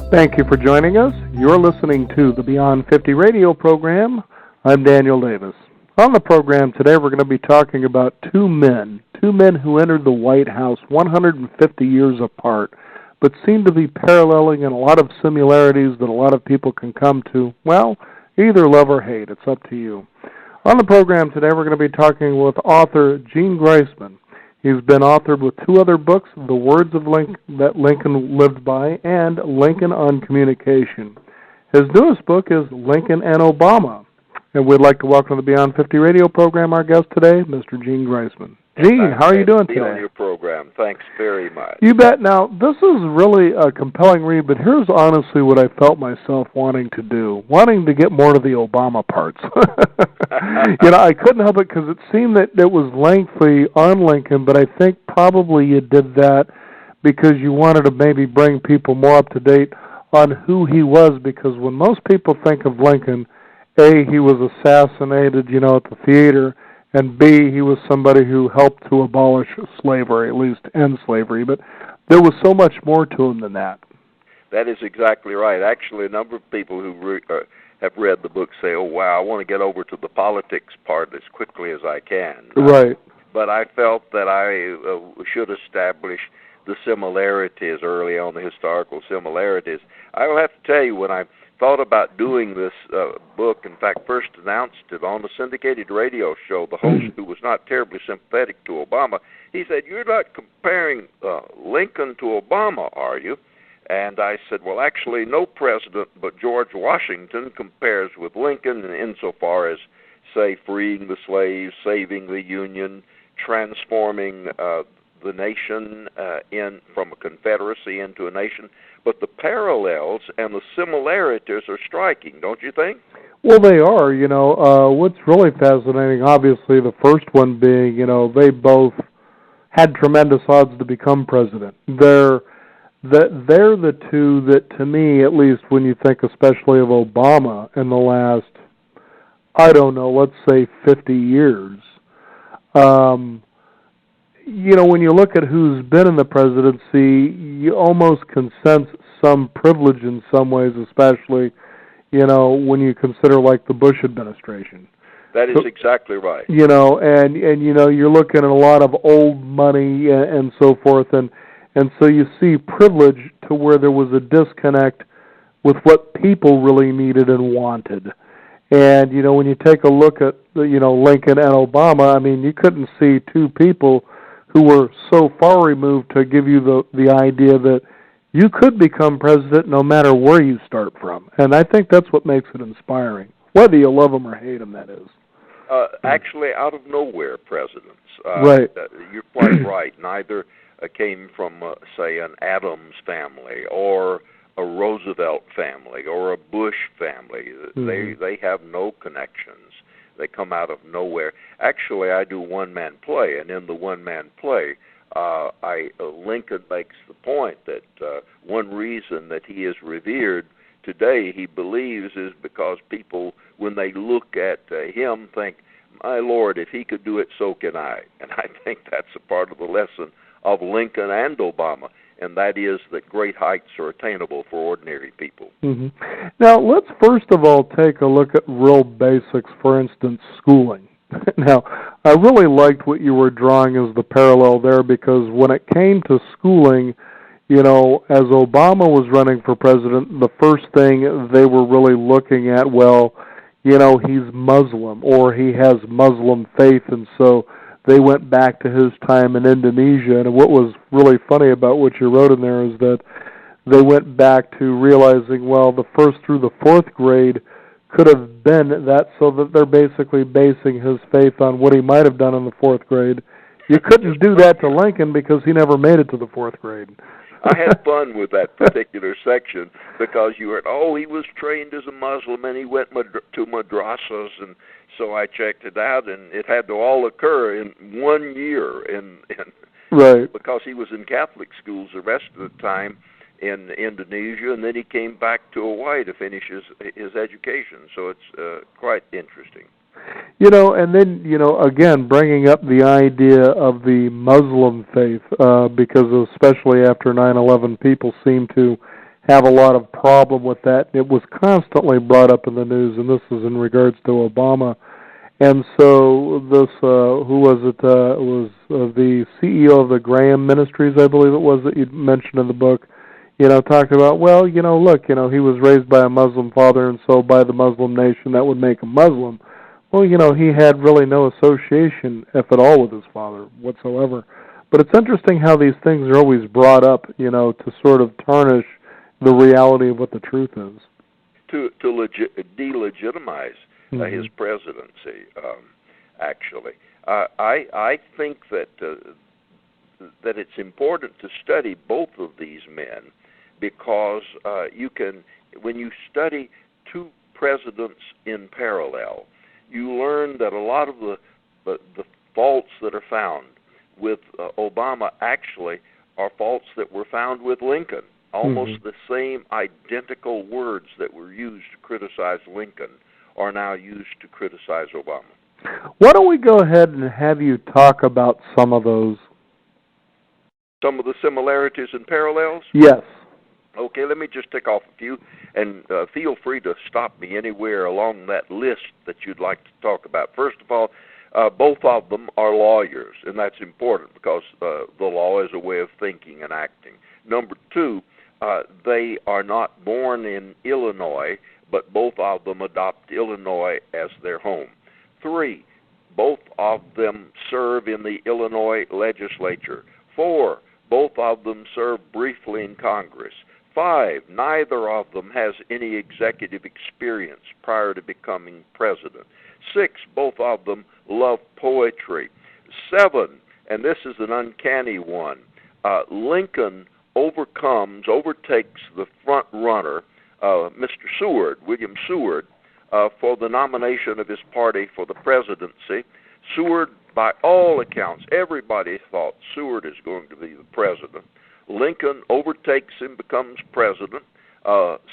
Thank you for joining us. You're listening to the Beyond 50 radio program. I'm Daniel Davis. On the program today, we're going to be talking about two men who entered the White House 150 years apart, but seem to be paralleling in a lot of similarities that a lot of people can come to, well, either love or hate. It's up to you. On the program today, we're going to be talking with author Gene Greisman. He's been authored with two other books, The Words of that Lincoln Lived By and Lincoln on Communication. His newest book is Lincoln and Obama. And we'd like to welcome to the Beyond 50 radio program our guest today, Mr. Gene Greisman. Gene, how are you doing today? On your program. Thanks very much. You bet. Now, this is really a compelling read, but here's honestly what I felt myself wanting to do, wanting to get more to the Obama parts. I couldn't help it because it seemed that it was lengthy on Lincoln, but I think probably you did that because you wanted to maybe bring people more up to date on who he was, because when most people think of Lincoln, A, he was assassinated, at the theater, and B, he was somebody who helped to abolish slavery, at least end slavery. But there was so much more to him than that. That is exactly right. Actually, a number of people who have read the book say, oh, wow, I want to get over to the politics part as quickly as I can. Right. But I felt that I should establish the similarities early on, the historical similarities. I will have to tell you, when I thought about doing this book, in fact, first announced it on the syndicated radio show, the host, who was not terribly sympathetic to Obama, he said, you're not comparing Lincoln to Obama, are you? And I said, well, actually, no president but George Washington compares with Lincoln insofar as, say, freeing the slaves, saving the Union, transforming the nation from a confederacy into a nation. But the parallels and the similarities are striking, don't you think? Well, they are. What's really fascinating, obviously, the first one being, they both had tremendous odds to become president. They're the two that, to me, at least when you think especially of Obama in the last, let's say 50 years, when you look at who's been in the presidency, you almost can sense some privilege in some ways, especially, when you consider like the Bush administration. That is exactly right. And you're looking at a lot of old money and so forth, and so you see privilege to where there was a disconnect with what people really needed and wanted. And, when you take a look at, Lincoln and Obama, I mean, you couldn't see two people who were so far removed to give you the idea that you could become president no matter where you start from. And I think that's what makes it inspiring, whether you love them or hate them, that is. Actually, out of nowhere presidents. Right. You're quite right. Neither came from, say, an Adams family or a Roosevelt family or a Bush family. Mm-hmm. They have no connections. They come out of nowhere. Actually, I do one-man play, and in the one-man play, Lincoln makes the point that one reason that he is revered today, he believes, is because people, when they look at him, think, my Lord, if he could do it, so can I. And I think that's a part of the lesson of Lincoln and Obama, and that is that great heights are attainable for ordinary people. Mm-hmm. Now, let's first of all take a look at real basics, for instance, schooling. Now, I really liked what you were drawing as the parallel there, because when it came to schooling, as Obama was running for president, the first thing they were really looking at, he's Muslim, or he has Muslim faith, and so they went back to his time in Indonesia. And what was really funny about what you wrote in there is that they went back to realizing, the first through the fourth grade could have been that, so that they're basically basing his faith on what he might have done in the fourth grade. You couldn't do that to Lincoln because he never made it to the fourth grade. I had fun with that particular section because you heard, he was trained as a Muslim and he went to madrasas, and so I checked it out, and it had to all occur in 1 year, right, because he was in Catholic schools the rest of the time in Indonesia, and then he came back to Hawaii to finish his education. So it's quite interesting. And then, again, bringing up the idea of the Muslim faith, because especially after 9/11, people seem to have a lot of problem with that. It was constantly brought up in the news, and this is in regards to Obama. And so this, who was it? It was the CEO of the Graham Ministries, I believe it was, that you mentioned in the book. Talked about, well, look, he was raised by a Muslim father, and so by the Muslim nation, that would make him Muslim. Well, he had really no association, if at all, with his father whatsoever. But it's interesting how these things are always brought up, to sort of tarnish the reality of what the truth is. To delegitimize his presidency, actually. I think that it's important to study both of these men because you can, when you study two presidents in parallel, you learn that a lot of the faults that are found with Obama actually are faults that were found with Lincoln. Almost the same identical words that were used to criticize Lincoln are now used to criticize Obama. Why don't we go ahead and have you talk about some of those? Some of the similarities and parallels? Yes. Okay, let me just tick off a few, and feel free to stop me anywhere along that list that you'd like to talk about. First of all, both of them are lawyers, and that's important because the law is a way of thinking and acting. Number two, they are not born in Illinois, but both of them adopt Illinois as their home. Three, both of them serve in the Illinois legislature. Four, both of them serve briefly in Congress. Five, neither of them has any executive experience prior to becoming president. Six, both of them love poetry. Seven, and this is an uncanny one, Lincoln overtakes the front runner, Mr. Seward, William Seward, for the nomination of his party for the presidency. Seward, by all accounts, everybody thought Seward is going to be the president. Lincoln overtakes him, becomes president.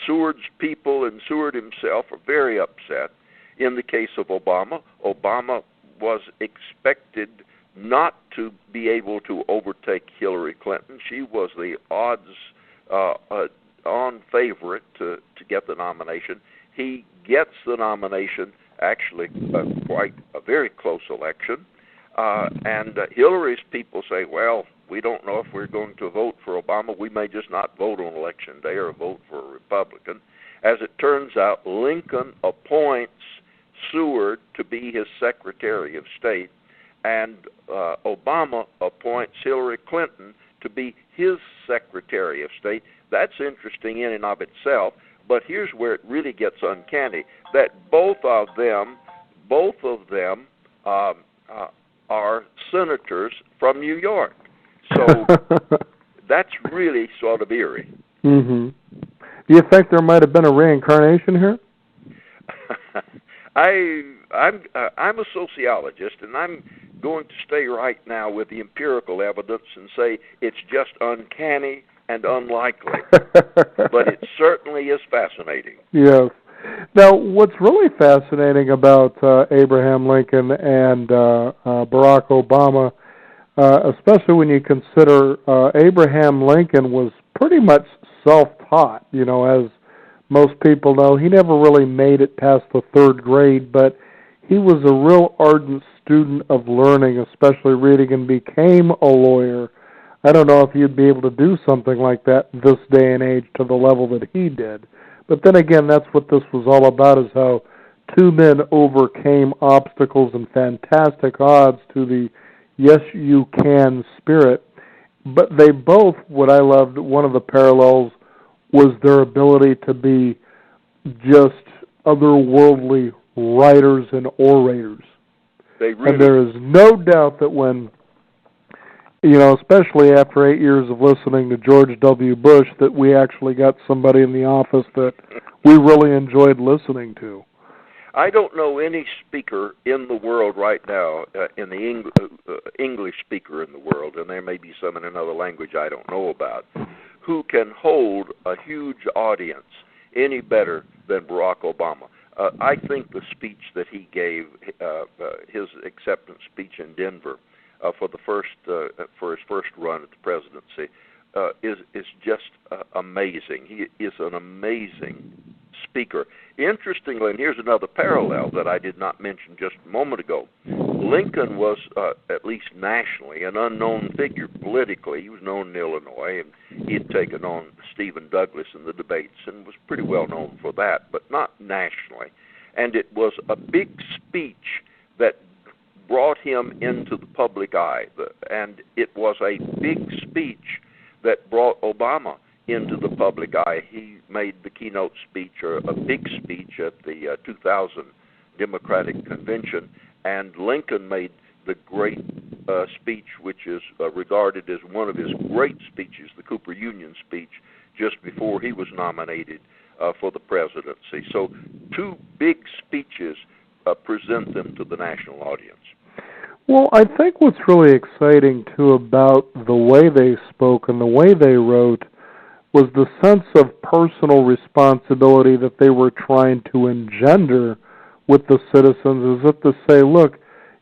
Seward's people and Seward himself are very upset. In the case of Obama, Obama was expected not to be able to overtake Hillary Clinton. She was the odds-on favorite to get the nomination. He gets the nomination, actually quite a very close election. And Hillary's people say, well, we don't know if we're going to vote for Obama. We may just not vote on Election Day or vote for a Republican. As it turns out, Lincoln appoints Seward to be his Secretary of State, and Obama appoints Hillary Clinton to be his Secretary of State. That's interesting in and of itself, but here's where it really gets uncanny, that both of them are senators from New York. So that's really sort of eerie. Do you think there might have been a reincarnation here? I'm a sociologist, and I'm going to stay right now with the empirical evidence and say it's just uncanny and unlikely. But it certainly is fascinating. Yes. Now, what's really fascinating about Abraham Lincoln and Barack Obama, especially when you consider Abraham Lincoln was pretty much self-taught, as most people know. He never really made it past the third grade, but he was a real ardent student of learning, especially reading, and became a lawyer. I don't know if you'd be able to do something like that this day and age to the level that he did. But then again, that's what this was all about, is how two men overcame obstacles and fantastic odds to the yes, you can spirit. But they both, what I loved, one of the parallels was their ability to be just otherworldly writers and orators. And there is no doubt that when, especially after 8 years of listening to George W. Bush, that we actually got somebody in the office that we really enjoyed listening to. I don't know any speaker in the world right now, in the English speaker in the world, and there may be some in another language I don't know about, who can hold a huge audience any better than Barack Obama. I think the speech that he gave, his acceptance speech in Denver for his first run at the presidency, is just amazing. He is an amazing speaker. Interestingly, and here's another parallel that I did not mention just a moment ago. Lincoln was, at least nationally, an unknown figure politically. He was known in Illinois, and he had taken on Stephen Douglas in the debates and was pretty well known for that, but not nationally. And it was a big speech that brought him into the public eye, and it was a big speech that brought Obama into the public eye. He made the keynote speech, or a big speech, at the 2000 Democratic Convention, and Lincoln made the great speech, which is regarded as one of his great speeches, the Cooper Union speech, just before he was nominated for the presidency. So 2 big speeches present them to the national audience. Well, I think what's really exciting, too, about the way they spoke and the way they wrote was the sense of personal responsibility that they were trying to engender with the citizens, as if to say, look,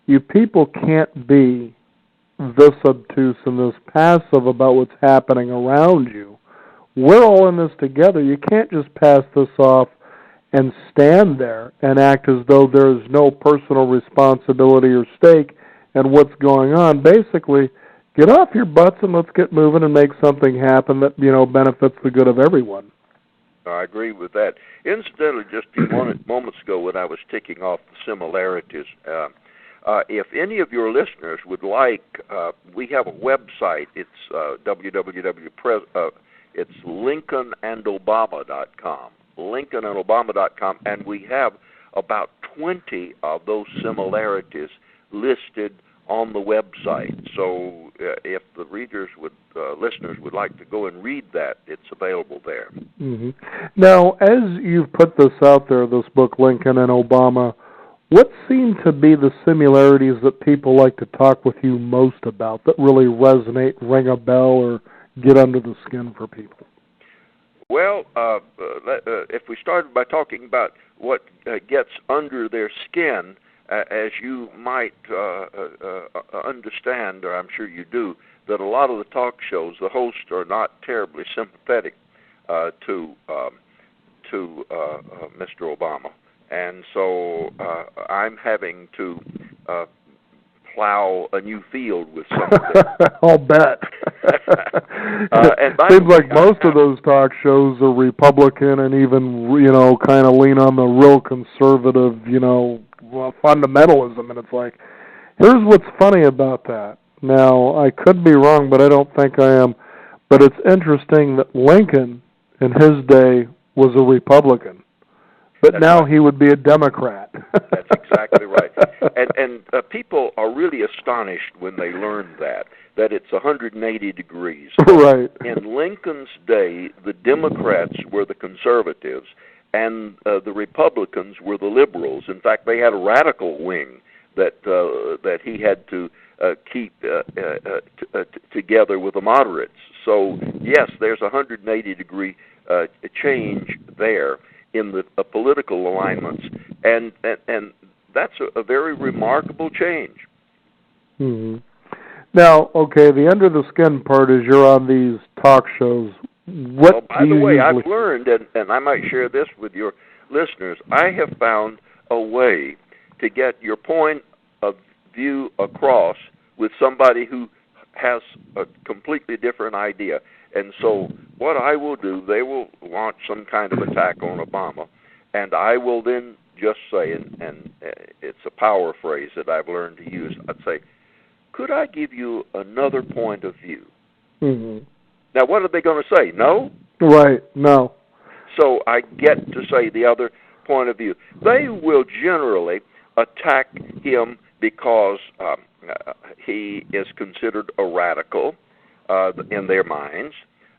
you people can't be this obtuse and this passive about what's happening around you. We're all in this together. You can't just pass this off and stand there and act as though there is no personal responsibility or stake in what's going on. Basically, get off your butts and let's get moving and make something happen that, benefits the good of everyone. I agree with that. Incidentally, just a few moments ago when I was ticking off the similarities, if any of your listeners would like, we have a website. It's it's LincolnandObama.com, LincolnandObama.com, and we have about 20 of those similarities listed on the website. So if the listeners would like to go and read that, it's available there. Mm-hmm. Now, as you've put this out there, this book, Lincoln and Obama, what seem to be the similarities that people like to talk with you most about, that really resonate, ring a bell, or get under the skin for people? Well, if we started by talking about what gets under their skin, as you might understand, or I'm sure you do, that a lot of the talk shows, the hosts are not terribly sympathetic to Mr. Obama. And so I'm having to plow a new field with some of them. I'll bet. And seems like most of those talk shows are Republican and even, kind of lean on the real conservative, fundamentalism. And it's like, here's what's funny about that. Now, I could be wrong, but I don't think I am. But it's interesting that Lincoln, in his day, was a Republican. But That's now right. He would be a Democrat. That's exactly right. And people are really astonished when they learn that it's 180 degrees. Right. In Lincoln's day, the Democrats were the conservatives, and the Republicans were the liberals. In fact, they had a radical wing that he had to keep together with the moderates. So, yes, there's a 180-degree change there in the political alignments, and that's a very remarkable change. Mm-hmm. Now, okay, the under the skin part is you're on these talk shows. What by the way, I've learned, and I might share this with your listeners, I have found a way to get your point of view across with somebody who has a completely different idea. And so what I will do, they will launch some kind of attack on Obama, and I will then just say, and it's a power phrase that I've learned to use, I'd say, could I give you another point of view? Mm-hmm. Now, what are they going to say? No? Right, no. So I get to say the other point of view. They will generally attack him because he is considered a radical in their minds.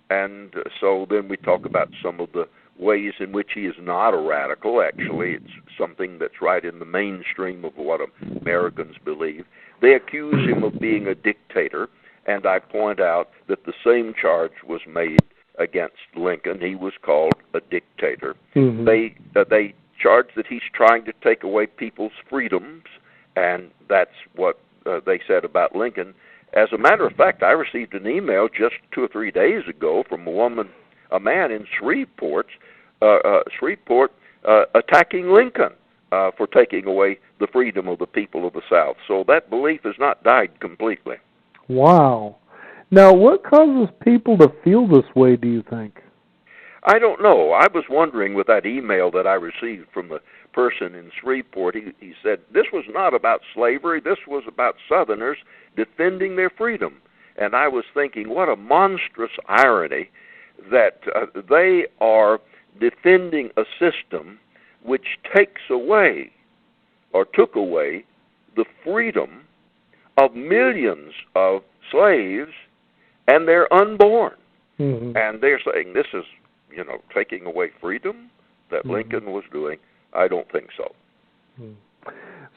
And so then we talk about some of the ways in which he is not a radical. Actually, it's something that's right in the mainstream of what Americans believe. They accuse him of being a dictator, and I point out that the same charge was made against Lincoln. He was called a dictator. Mm-hmm. They charge that he's trying to take away people's freedoms, and that's what they said about Lincoln. As a matter of fact, I received an email just 2 or 3 days ago from a man in Shreveport, attacking Lincoln for taking away the freedom of the people of the South. So that belief has not died completely. Wow. Now, what causes people to feel this way, do you think? I don't know. I was wondering with that email that I received from the person in Shreveport, he said this was not about slavery, this was about Southerners defending their freedom. And I was thinking, what a monstrous irony that they are defending a system which takes away or took away the freedom of millions of slaves and their unborn. Mm-hmm. And they're saying this is, taking away freedom that Lincoln was doing. I don't think so.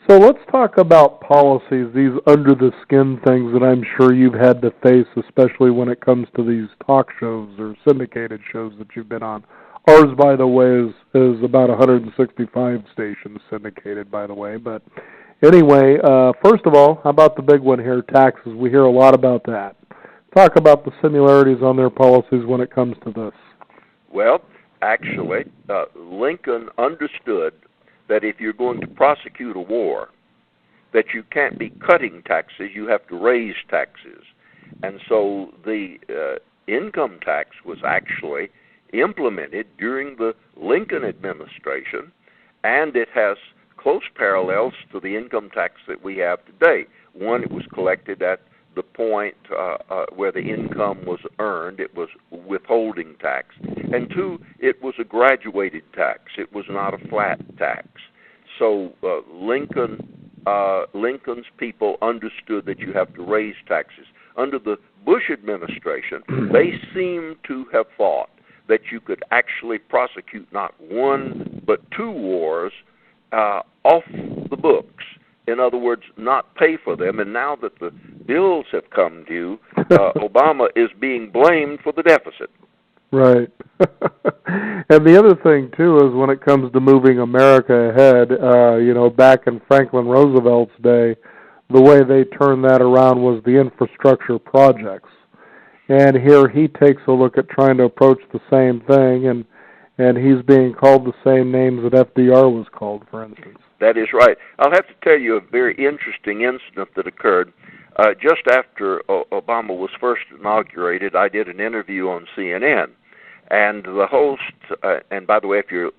So let's talk about policies, these under-the-skin things that I'm sure you've had to face, especially when it comes to these talk shows or syndicated shows that you've been on. Ours, by the way, is about 165 stations syndicated, by the way. But anyway, first of all, how about the big one here, taxes? We hear a lot about that. Talk about the similarities on their policies when it comes to this. Well, actually, Lincoln understood that if you're going to prosecute a war, that you can't be cutting taxes, you have to raise taxes. And so the income tax was actually implemented during the Lincoln administration, and it has close parallels to the income tax that we have today. One, it was collected at the point where the income was earned. It was withholding tax. And two, it was a graduated tax. It was not a flat tax. So Lincoln's people understood that you have to raise taxes. Under the Bush administration, they seem to have thought that you could actually prosecute not one but two wars off the books. In other words, not pay for them. And now that the bills have come due, Obama is being blamed for the deficit. Right. And the other thing, too, is when it comes to moving America ahead, back in Franklin Roosevelt's day, the way they turned that around was the infrastructure projects. And here he takes a look at trying to approach the same thing, and he's being called the same names that FDR was called, for instance. That is right. I'll have to tell you a very interesting incident that occurred. Just after Obama was first inaugurated, I did an interview on CNN. And the host, and by the way, if your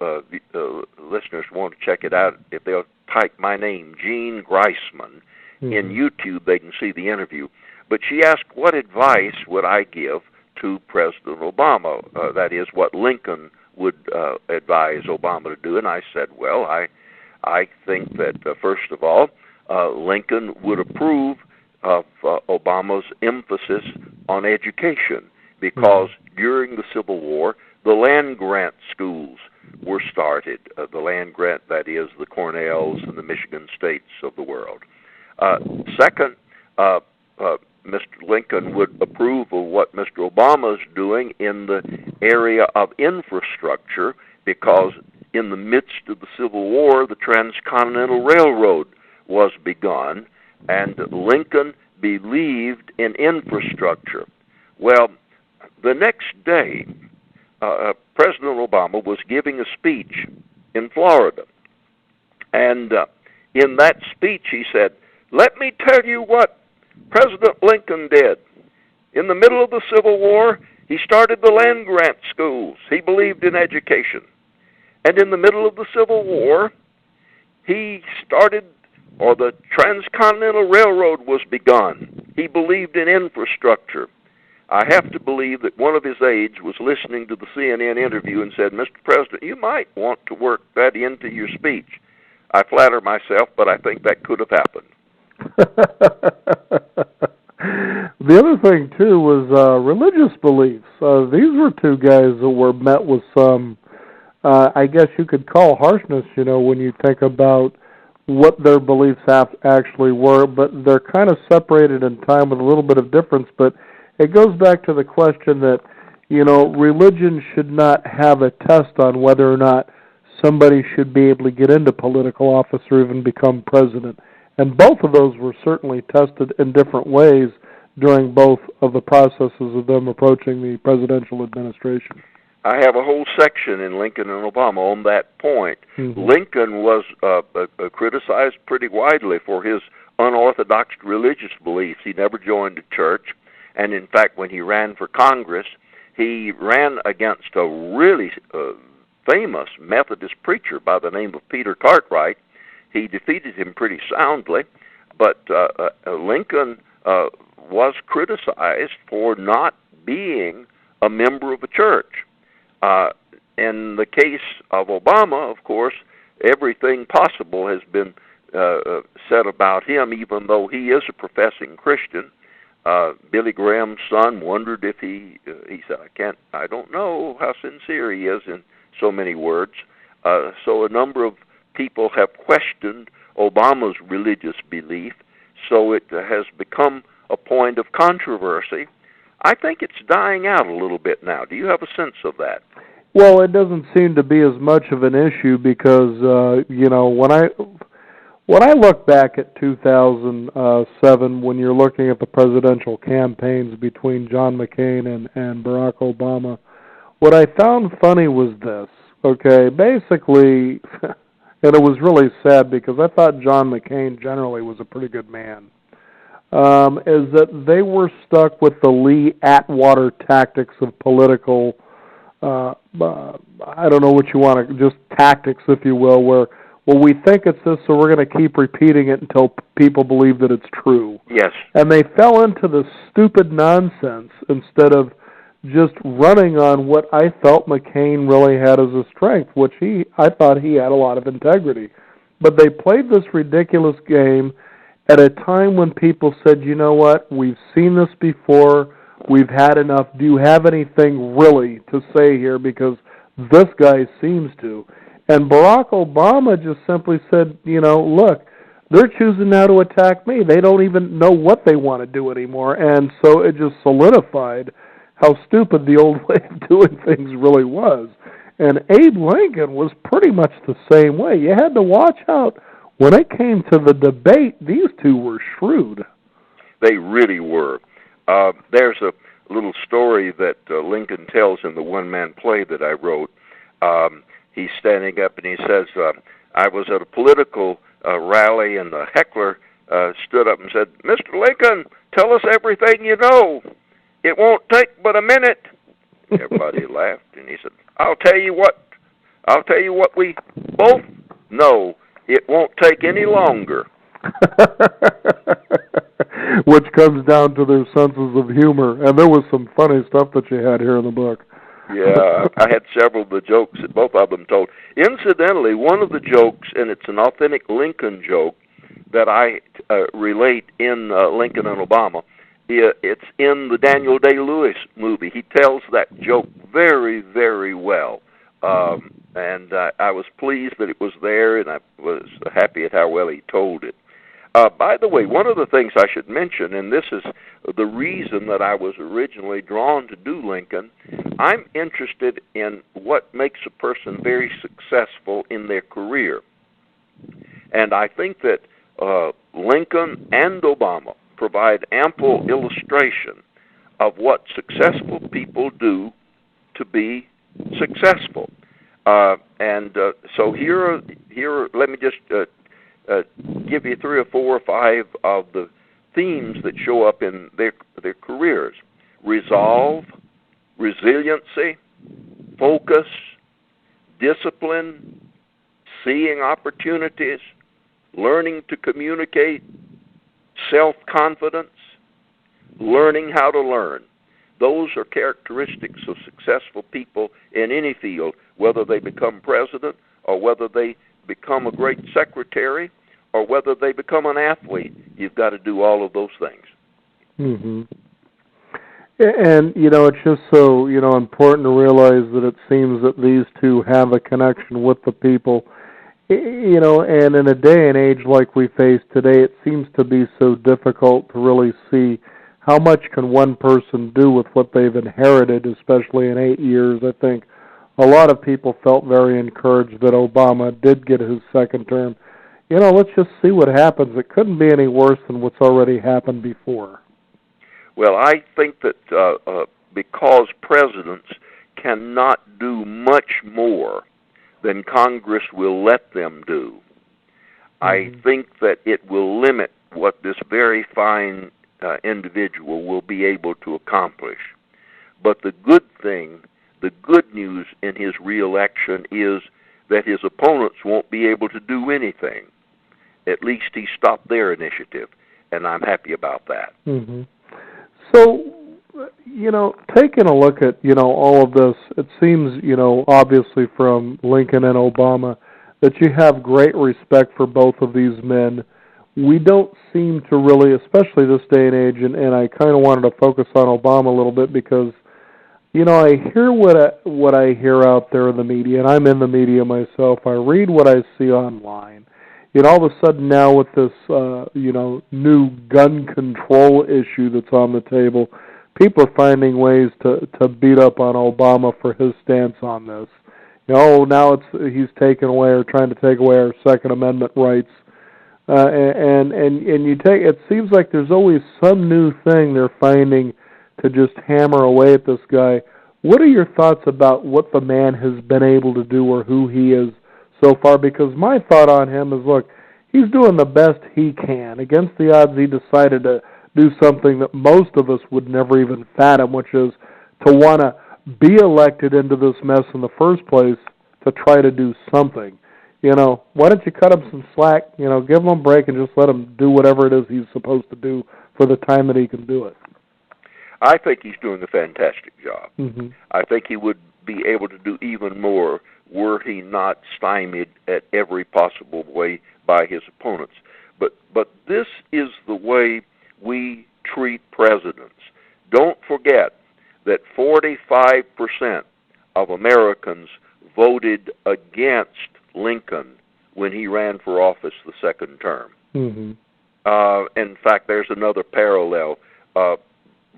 listeners want to check it out, if they'll type my name, Gene Greisman, in YouTube, they can see the interview. But she asked, what advice would I give to President Obama? That is, what Lincoln would advise Obama to do. And I said, well, I think that, first of all, Lincoln would approve of Obama's emphasis on education, because during the Civil War, the land-grant schools were started. The land-grant, that is, the Cornells and the Michigan States of the world. Second, Mr. Lincoln would approve of what Mr. Obama is doing in the area of infrastructure, because in the midst of the Civil War, the Transcontinental Railroad was begun, and Lincoln believed in infrastructure. Well, the next day, President Obama was giving a speech in Florida, and in that speech he said, let me tell you what President Lincoln did. In the middle of the Civil War, he started the land-grant schools. He believed in education. And in the middle of the Civil War, he started, or the Transcontinental Railroad was begun. He believed in infrastructure. I have to believe that one of his aides was listening to the CNN interview and said, Mr. President, you might want to work that into your speech. I flatter myself, but I think that could have happened. The other thing, too, was religious beliefs. These were two guys that were met with some, I guess you could call harshness, when you think about what their beliefs actually were, but they're kind of separated in time with a little bit of difference. But it goes back to the question that, religion should not have a test on whether or not somebody should be able to get into political office or even become president. And both of those were certainly tested in different ways during both of the processes of them approaching the presidential administration? I have a whole section in Lincoln and Obama on that point. Mm-hmm. Lincoln was criticized pretty widely for his unorthodox religious beliefs. He never joined a church, and in fact, when he ran for Congress, he ran against a really famous Methodist preacher by the name of Peter Cartwright. He defeated him pretty soundly, but Lincoln was criticized for not being a member of a church. In the case of Obama, of course, everything possible has been said about him, even though he is a professing Christian. Billy Graham's son wondered if he said, I don't know how sincere he is in so many words. So a number of people have questioned Obama's religious belief, so it has become a point of controversy. I think it's dying out a little bit now. Do you have a sense of that? Well, it doesn't seem to be as much of an issue because, when I look back at 2007, when you're looking at the presidential campaigns between John McCain and Barack Obama, what I found funny was this, okay? Basically, and it was really sad because I thought John McCain generally was a pretty good man, is that they were stuck with the Lee Atwater tactics of political, I don't know what you want to, just tactics, if you will, where, well, we think it's this, so we're going to keep repeating it until people believe that it's true. Yes. And they fell into the stupid nonsense instead of just running on what I felt McCain really had as a strength, which I thought he had a lot of integrity. But they played this ridiculous game at a time when people said, you know what, we've seen this before, we've had enough, do you have anything really to say here, because this guy seems to. And Barack Obama just simply said, look, they're choosing now to attack me. They don't even know what they want to do anymore. And so it just solidified how stupid the old way of doing things really was. And Abe Lincoln was pretty much the same way. You had to watch out. When it came to the debate, these two were shrewd. They really were. There's a little story that Lincoln tells in the one-man play that I wrote. He's standing up and he says, I was at a political rally and the heckler stood up and said, Mr. Lincoln, tell us everything you know. It won't take but a minute. Everybody laughed and he said, I'll tell you what we both know. It won't take any longer. Which comes down to their senses of humor. And there was some funny stuff that you had here in the book. Yeah, I had several of the jokes that both of them told. Incidentally, one of the jokes, and it's an authentic Lincoln joke that I relate in Lincoln and Obama, it's in the Daniel Day-Lewis movie. He tells that joke very, very well. And I was pleased that it was there, and I was happy at how well he told it. By the way, one of the things I should mention, and this is the reason that I was originally drawn to do Lincoln, I'm interested in what makes a person very successful in their career. And I think that Lincoln and Obama provide ample illustration of what successful people do to be successful. So here, let me just give you 3 or 4 or 5 of the themes that show up in their careers: resolve, resiliency, focus, discipline, seeing opportunities, learning to communicate, self-confidence, learning how to learn. Those are characteristics of successful people in any field, whether they become president or whether they become a great secretary or whether they become an athlete. You've got to do all of those things. Mm-hmm. And, it's just so, important to realize that it seems that these two have a connection with the people. And in a day and age like we face today, it seems to be so difficult to really see how much can one person do with what they've inherited, especially in 8 years. I think a lot of people felt very encouraged that Obama did get his second term. Let's just see what happens. It couldn't be any worse than what's already happened before. Well, I think that because presidents cannot do much more than Congress will let them do, I think that it will limit what this very fine individual will be able to accomplish. But the good thing, the good news in his reelection is that his opponents won't be able to do anything. At least he stopped their initiative, and I'm happy about that. Mm-hmm. So, taking a look at, all of this, it seems, obviously from Lincoln and Obama, that you have great respect for both of these men. We don't seem to really, especially this day and age, and I kind of wanted to focus on Obama a little bit because, I hear what I hear out there in the media, and I'm in the media myself. I read what I see online. All of a sudden now with this, new gun control issue that's on the table, people are finding ways to beat up on Obama for his stance on this. Now he's taken away or trying to take away our Second Amendment rights, and it seems like there's always some new thing they're finding to just hammer away at this guy. What are your thoughts about what the man has been able to do or who he is so far? Because my thought on him is, look, he's doing the best he can. Against the odds, he decided to do something that most of us would never even fathom, which is to want to be elected into this mess in the first place to try to do something. Why don't you cut him some slack, give him a break and just let him do whatever it is he's supposed to do for the time that he can do it. I think he's doing a fantastic job. Mm-hmm. I think he would be able to do even more were he not stymied at every possible way by his opponents. But this is the way we treat presidents. Don't forget that 45% of Americans voted against Lincoln when he ran for office the second term. Mm-hmm. In fact, there's another parallel.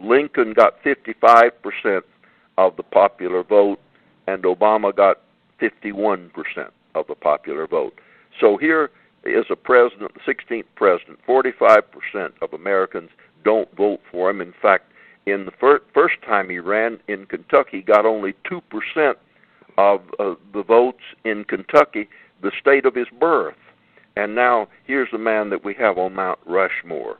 Lincoln got 55% of the popular vote, and Obama got 51% of the popular vote. So here is a president, the 16th president, 45% of Americans don't vote for him. In fact, in the first time he ran in Kentucky, got only 2% of the votes in Kentucky, the state of his birth. And now here's the man that we have on Mount Rushmore.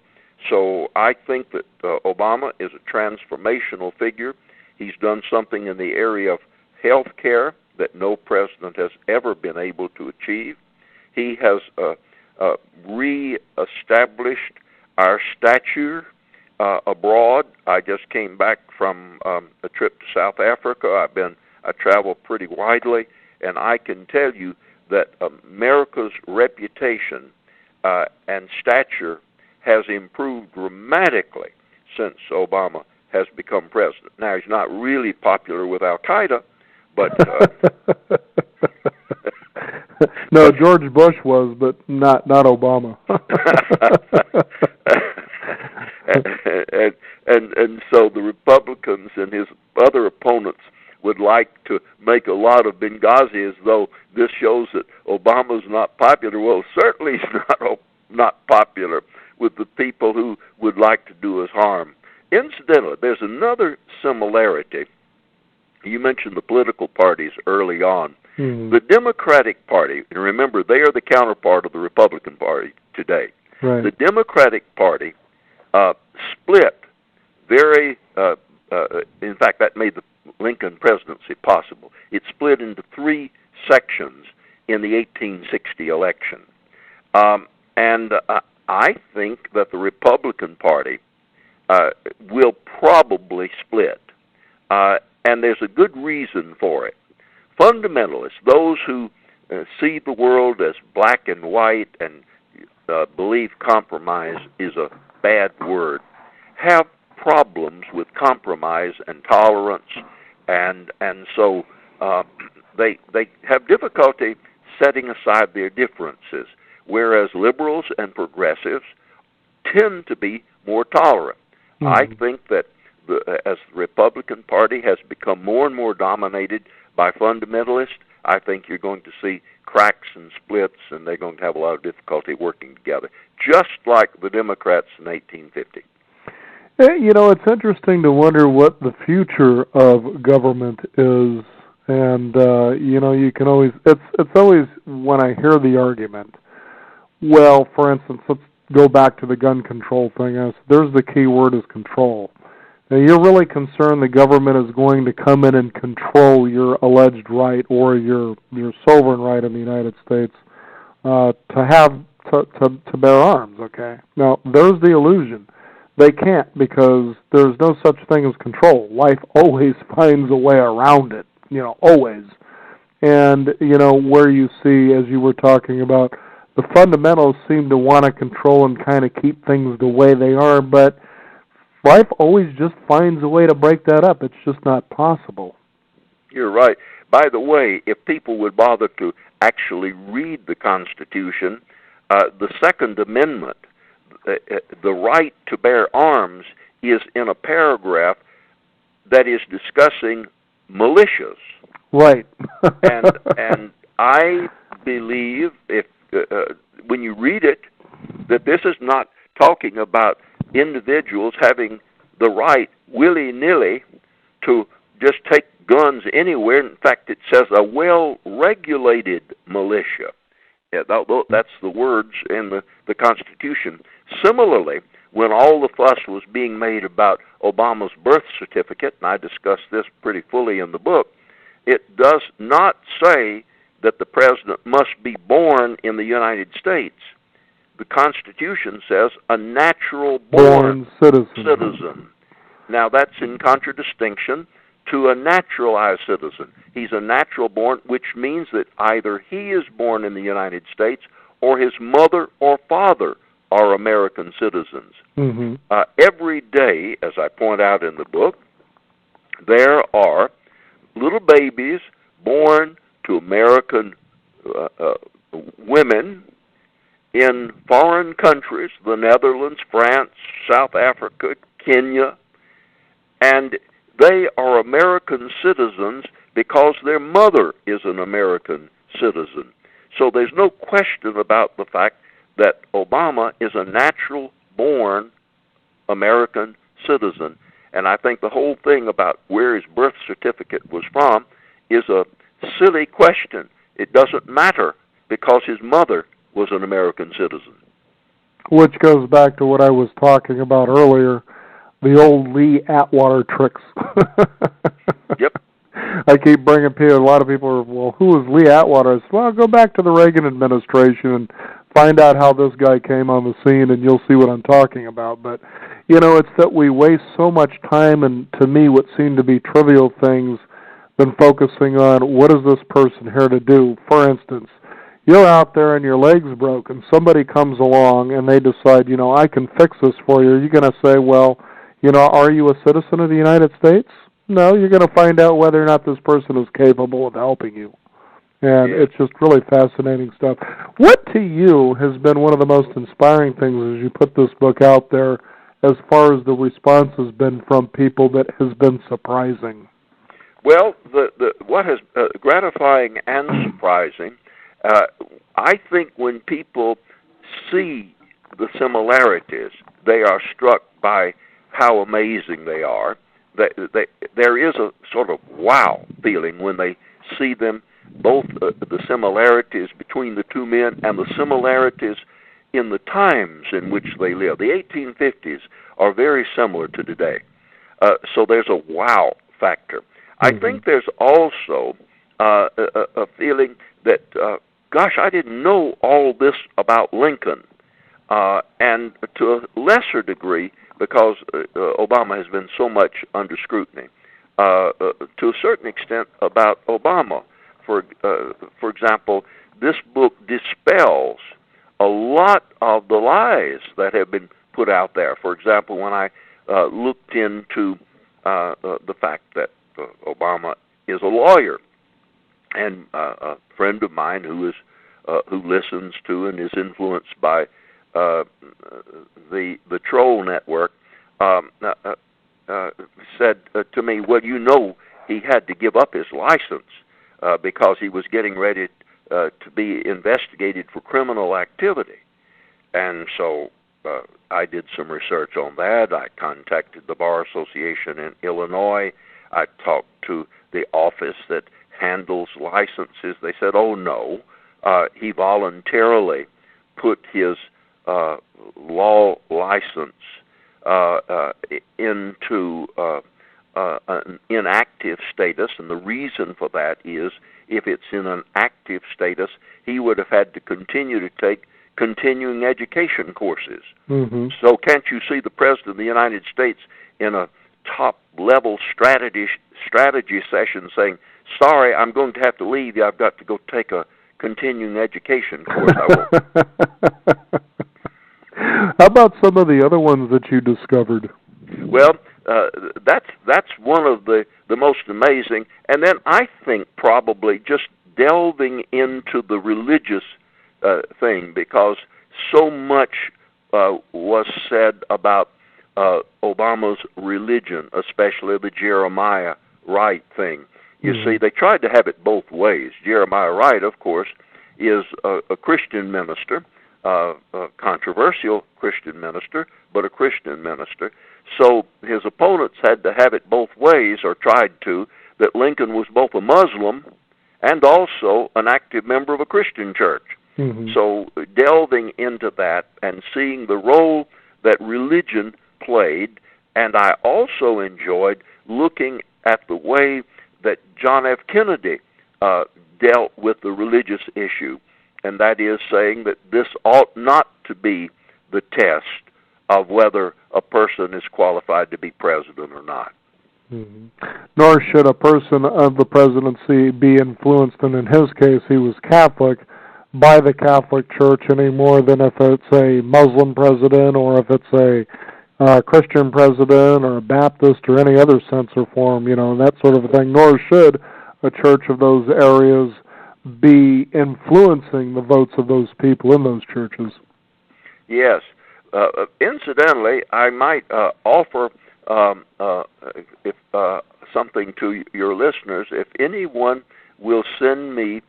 So I think that Obama is a transformational figure. He's done something in the area of health care that no president has ever been able to achieve. He has re-established our stature abroad. I just came back from a trip to South Africa. I travel pretty widely, and I can tell you that America's reputation and stature has improved dramatically since Obama has become president. Now, he's not really popular with Al-Qaeda, but... No, George Bush was, but not Obama. and so the Republicans and his other opponents would like to make a lot of Benghazi as though this shows that Obama's not popular. Well, certainly he's not popular with the people who would like to do us harm. Incidentally, there's another similarity. You mentioned the political parties early on. Mm-hmm. The Democratic Party, and remember, they are the counterpart of the Republican Party today. Right. The Democratic Party split very, in fact, that made the Lincoln presidency possible. It split into three sections in the 1860 election. And I think that the Republican Party will probably split. And there's a good reason for it. Fundamentalists, those who see the world as black and white and believe compromise is a bad word, have problems with compromise and tolerance, and so they have difficulty setting aside their differences, whereas liberals and progressives tend to be more tolerant. Mm-hmm. I think that as the Republican Party has become more and more dominated by fundamentalists, I think you're going to see cracks and splits, and they're going to have a lot of difficulty working together, just like the Democrats in 1850. It's interesting to wonder what the future of government is, and you can always it's always when I hear the argument. Well, for instance, let's go back to the gun control thing. There's the key word is control. Now, you're really concerned the government is going to come in and control your alleged right or your sovereign right in the United States to have to bear arms. Okay. Now, there's the illusion. They can't because there's no such thing as control. Life always finds a way around it. Always. And where you see, as you were talking about, the fundamentals seem to want to control and kind of keep things the way they are, but life always just finds a way to break that up. It's just not possible. You're right. By the way, if people would bother to actually read the Constitution, the Second Amendment, the right to bear arms, is in a paragraph that is discussing militias. Right. and I believe if when you read it, that this is not talking about individuals having the right willy-nilly to just take guns anywhere. In fact, it says a well-regulated militia. Yeah, that's the words in the Constitution. Similarly, when all the fuss was being made about Obama's birth certificate, and I discussed this pretty fully in the book, it does not say that the president must be born in the United States. The Constitution says a natural-born citizen. Now, that's in contradistinction to a naturalized citizen. He's a natural-born, which means that either he is born in the United States or his mother or father are American citizens. Mm-hmm. Every day, as I point out in the book, there are little babies born to American women in foreign countries, the Netherlands, France, South Africa, Kenya, and they are American citizens because their mother is an American citizen. So there's no question about the fact that Obama is a natural-born American citizen. And I think the whole thing about where his birth certificate was from is a silly question. It doesn't matter because his mother was an American citizen. Which goes back to what I was talking about earlier, the old Lee Atwater tricks. Yep. I keep bringing people, a lot of people are, well, who was Lee Atwater? I said, well, go back to the Reagan administration and find out how this guy came on the scene, and you'll see what I'm talking about. But, it's that we waste so much time and, to me, what seem to be trivial things than focusing on what is this person here to do. For instance, you're out there and your leg's broken. Somebody comes along and they decide, I can fix this for you. You're going to say, well, are you a citizen of the United States? No, you're going to find out whether or not this person is capable of helping you. And It's just really fascinating stuff. What to you has been one of the most inspiring things as you put this book out there as far as the response has been from people that has been surprising? Well, what is gratifying and surprising, I think when people see the similarities, they are struck by how amazing they are. There is a sort of wow feeling when they see them, both the similarities between the two men and the similarities in the times in which they live. The 1850s are very similar to today. So there's a wow factor. I think there's also a feeling that, gosh, I didn't know all this about Lincoln. And to a lesser degree, because Obama has been so much under scrutiny, to a certain extent about Obama. For example, this book dispels a lot of the lies that have been put out there. For example, when I looked into the fact that Obama is a lawyer, and a friend of mine who listens to and is influenced by the Troll Network said to me, well, he had to give up his license because he was getting ready to be investigated for criminal activity. And so I did some research on that. I contacted the Bar Association in Illinois. I talked to the office that handles licenses. They said, oh, no. He voluntarily put his law license into an inactive status, and the reason for that is if it's in an active status, he would have had to continue to take continuing education courses. Mm-hmm. So can't you see the President of the United States in a top-level strategy session saying, sorry, I'm going to have to leave you. I've got to go take a continuing education course. How about some of the other ones that you discovered? Well, that's one of the most amazing. And then I think probably just delving into the religious thing, because so much was said about Obama's religion, especially the Jeremiah Wright thing. You see, they tried to have it both ways. Jeremiah Wright, of course, is a Christian minister, a controversial Christian minister, but a Christian minister. So his opponents had to have it both ways, or tried to, that Lincoln was both a Muslim and also an active member of a Christian church. Mm-hmm. So delving into that and seeing the role that religion played, and I also enjoyed looking at the way that John F. Kennedy dealt with the religious issue, and that is saying that this ought not to be the test of whether a person is qualified to be president or not. Mm-hmm. Nor should a person of the presidency be influenced, and in his case he was Catholic, by the Catholic Church any more than if it's a Muslim president or if it's a Christian president or a Baptist or any other sense or form, that sort of a thing. Nor should a church of those areas be influencing the votes of those people in those churches. Yes. Incidentally, I might offer if something to your listeners. If anyone will send me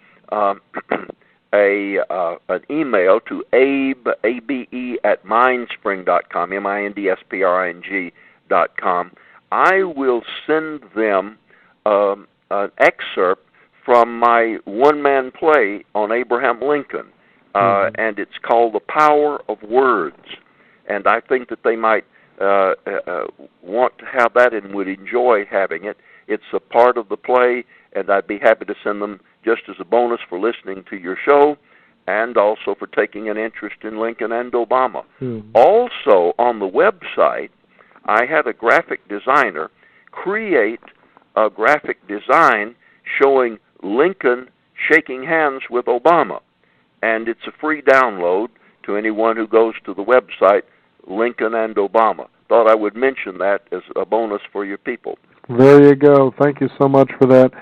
an email to Abe, A-B-E, at mindspring.com, MINDSPRING.com, I will send them an excerpt from my one-man play on Abraham Lincoln, and it's called The Power of Words. And I think that they might want to have that and would enjoy having it. It's a part of the play, and I'd be happy to send them just as a bonus for listening to your show and also for taking an interest in Lincoln and Obama. Also, on the website, I had a graphic designer create a graphic design showing Lincoln shaking hands with Obama. And it's a free download to anyone who goes to the website, Lincoln and Obama. Thought I would mention that as a bonus for your people. There you go. Thank you so much for that.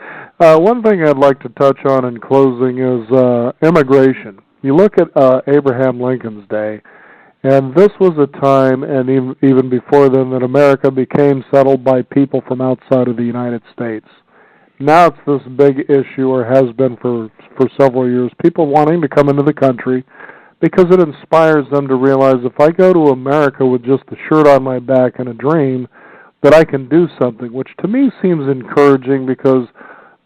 One thing I'd like to touch on in closing is immigration. You look at Abraham Lincoln's day, and this was a time, and even before then, that America became settled by people from outside of the United States. Now it's this big issue, or has been for several years, people wanting to come into the country because it inspires them to realize if I go to America with just a shirt on my back and a dream, that I can do something, which to me seems encouraging, because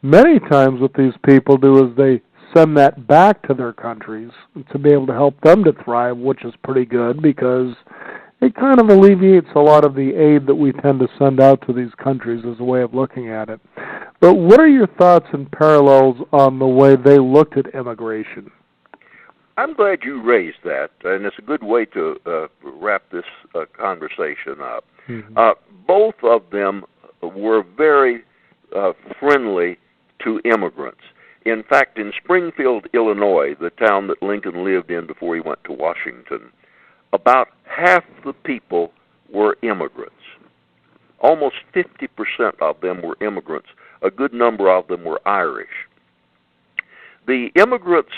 many times what these people do is they send that back to their countries to be able to help them to thrive, which is pretty good because it kind of alleviates a lot of the aid that we tend to send out to these countries as a way of looking at it. But what are your thoughts and parallels on the way they looked at immigration? I'm glad you raised that, and it's a good way to wrap this conversation up. Mm-hmm. Both of them were very friendly to immigrants. In fact, in Springfield, Illinois, the town that Lincoln lived in before he went to Washington, about half the people were immigrants. Almost 50% of them were immigrants. A good number of them were Irish. The immigrants,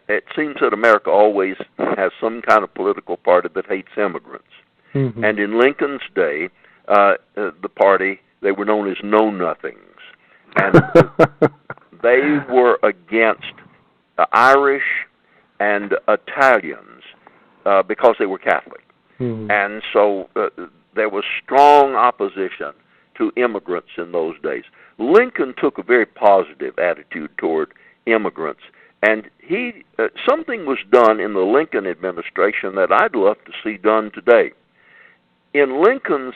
it seems that America always has some kind of political party that hates immigrants. Mm-hmm. And in Lincoln's day, the party, they were known as Know-Nothings. And they were against Irish and Italians. because they were Catholic. Mm-hmm. And so there was strong opposition to immigrants in those days. Lincoln took a very positive attitude toward immigrants, and something was done in the Lincoln administration that I'd love to see done today. In Lincoln's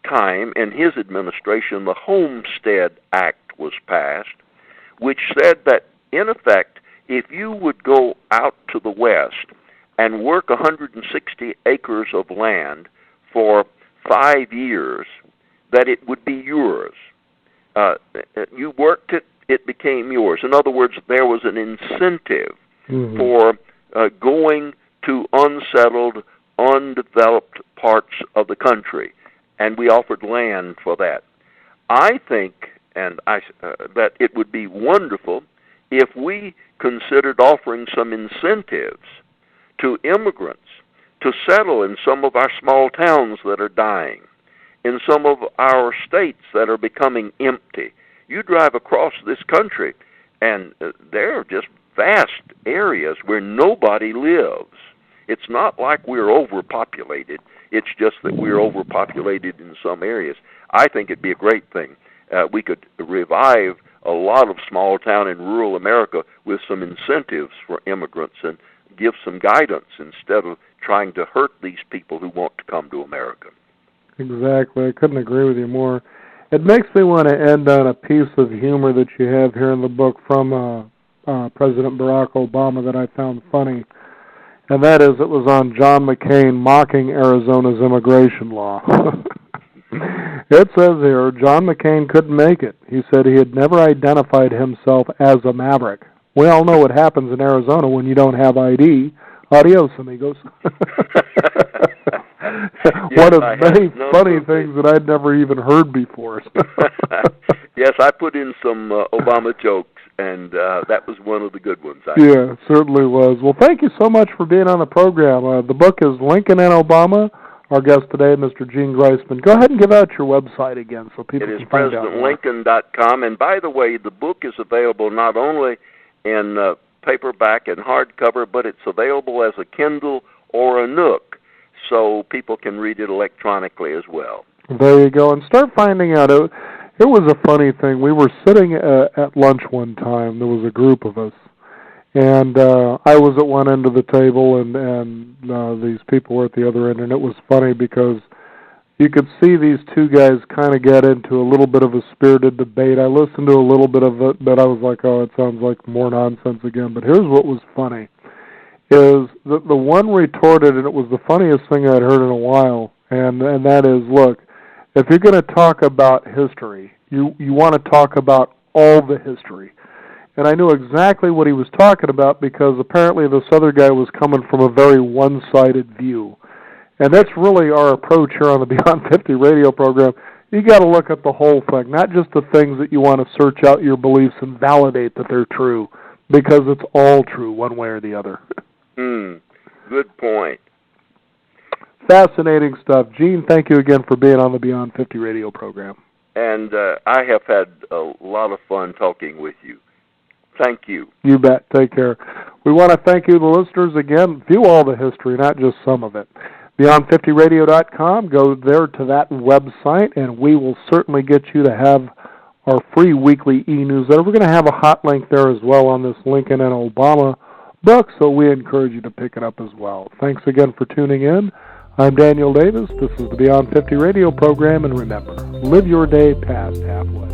time, in his administration, the Homestead Act was passed, which said that, in effect, if you would go out to the West and work 160 acres of land for 5 years, that it would be yours. You worked it, it became yours. In other words, there was an incentive for going to unsettled, undeveloped parts of the country, and we offered land for that. I think that it would be wonderful if we considered offering some incentives to immigrants to settle in some of our small towns that are dying, in some of our states that are becoming empty. You drive across this country, and there are just vast areas where nobody lives. It's not like we're overpopulated. It's just that we're overpopulated in some areas. I think it'd be a great thing. We could revive a lot of small town and rural America with some incentives for immigrants and give some guidance instead of trying to hurt these people who want to come to America. Exactly. I couldn't agree with you more. It makes me want to end on a piece of humor that you have here in the book from President Barack Obama that I found funny, and that is it was on John McCain mocking Arizona's immigration law. It says here, John McCain couldn't make it. He said he had never identified himself as a maverick. We all know what happens in Arizona when you don't have ID. Adios, amigos. One of many funny things that I'd never even heard before. Yes, I put in some Obama jokes, and that was one of the good ones. Yeah, it certainly was. Well, thank you so much for being on the program. The book is Lincoln and Obama. Our guest today, Mr. Gene Greisman. Go ahead and give out your website again so people can find out more. It is PresidentLincoln.com, and by the way, the book is available not only in paperback and hardcover, but it's available as a Kindle or a Nook, so people can read it electronically as well. There you go, and start finding out. It was a funny thing. We were sitting at lunch one time. There was a group of us, and I was at one end of the table, and these people were at the other end, and it was funny because you could see these two guys kind of get into a little bit of a spirited debate. I listened to a little bit of it, but I was like, oh, it sounds like more nonsense again. But here's what was funny, is the one retorted, and it was the funniest thing I'd heard in a while, and that is, look, if you're going to talk about history, you want to talk about all the history. And I knew exactly what he was talking about because apparently this other guy was coming from a very one-sided view. And that's really our approach here on the Beyond 50 radio program. You got to look at the whole thing, not just the things that you want to search out your beliefs and validate that they're true, because it's all true one way or the other. Good point. Fascinating stuff. Gene, thank you again for being on the Beyond 50 radio program. And I have had a lot of fun talking with you. Thank you. You bet. Take care. We want to thank you, the listeners, again. View all the history, not just some of it. Beyond50radio.com. Go there to that website, and we will certainly get you to have our free weekly e-newsletter. We're going to have a hot link there as well on this Lincoln and Obama book, so we encourage you to pick it up as well. Thanks again for tuning in. I'm Daniel Davis. This is the Beyond 50 radio program, and remember, live your day past halfway.